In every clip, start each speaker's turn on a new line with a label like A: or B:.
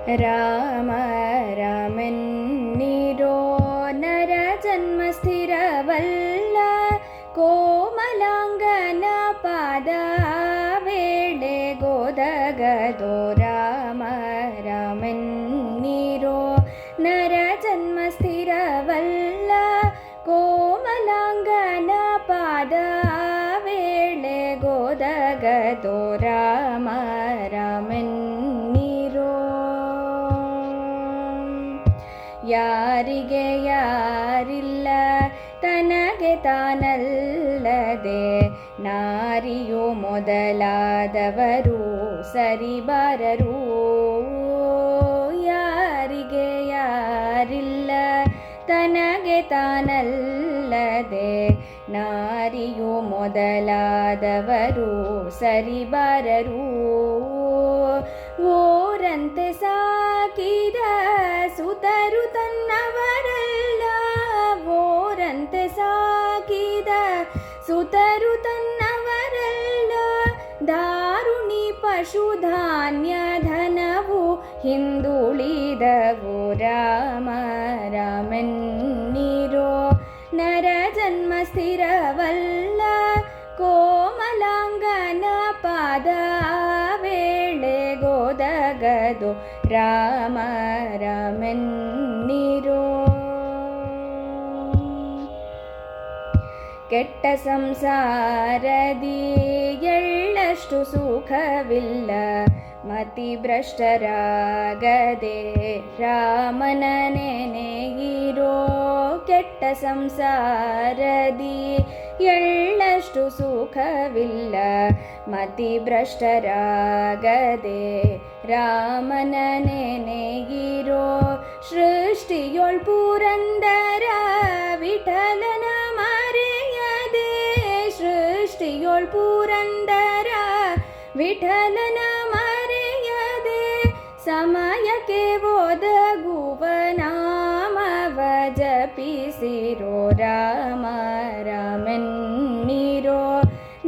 A: ರಾಮ ರಾಮೆನ್ನಿರೋ ನರ ಜನ್ಮ ಸ್ಥಿರವಲ್ಲ, ಕೋಮಲಾಂಗನ ಪಾದ ವೇಳೆಗೊದಗದೋ. ರಾಮ ರಾಮೆನ್ನಿರೋ ನರ ಜನ್ಮ ಸ್ಥಿರವಲ್ಲ, ಕೋಮಲಾಂಗನ ಪಾದ ವೇಳೆಗೊದಗದೋ. ರಾಮ ರಾಮೆನ್ನಿರೋ ಯಾರಿಗೆ ಯಾರಿಲ್ಲ ತನಗೆ ತಾನಲ್ಲದೆ, ನಾರಿಯು ಮೊದಲಾದವರು ಸರಿಬಾರರು. ಯಾರಿಗೆ ಯಾರಿಲ್ಲ ತನಗೆ ತಾನಲ್ಲದೆ, ನಾರಿಯು ಮೊದಲಾದವರು ಸರಿಬಾರರು. ಓರಂತೆ ಸಾಕಿದ ಸುತರು ತನ್ನವರಲ್ಲ, ಓರಂತೆ ಸಾಕಿದ ಸುತರು ತನ್ನವರಲ್ಲ. ದಾರುಣಿ ಪಶುಧಾನ್ಯ ಧನವು ಹಿಂದುಳಿದವು. ರಾಮ ರಾಮೆನ್ನಿರೋ ನರ ಜನ್ಮ ಸ್ಥಿರವಲ್ಲ, ಕೋಮಲಾಂಗನ ಪಾದ ವೇಳೆಗೊದಗದೋ. ರಾಮ ರಾಮೆನ್ನಿರೋ ಕೆಟ್ಟ ಸಂಸಾರದಿ ಎಳ್ಳಷ್ಟು ಸುಖವಿಲ್ಲ, ಮತಿ ಭ್ರಷ್ಟರಾಗದೆ ರಾಮನ ನೆನೆಯಿರೋ. ಕೆಟ್ಟ ಸಂಸಾರದಿ ಎಳ್ಳಷ್ಟು ಸುಖವಿಲ್ಲ, ಮತಿ ಭ್ರಷ್ಟರಾಗದೆ ರಾಮನ ನೆನೆಯಿರೋ. ಸೃಷ್ಟಿಯೊಳ್ ಪುರಂದರ ವಿಠಲನ ಮರೆಯದೆ, ಸೃಷ್ಟಿಯೊಳ್ ಪುರಂದರ ವಿಠಲನ ಮರೆಯದೆ, ಸಮಯಕ್ಕೆ ಒದಗುವ ನಾಮವ ಜಪಿಸಿರೋ. ರಾಮ ರಾಮೆನ್ನಿರೋ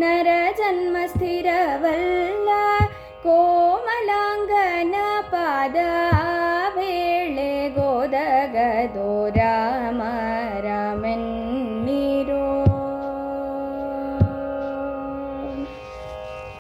A: ನರ ಜನ್ಮ ಸ್ಥಿರವಲ್ಲ,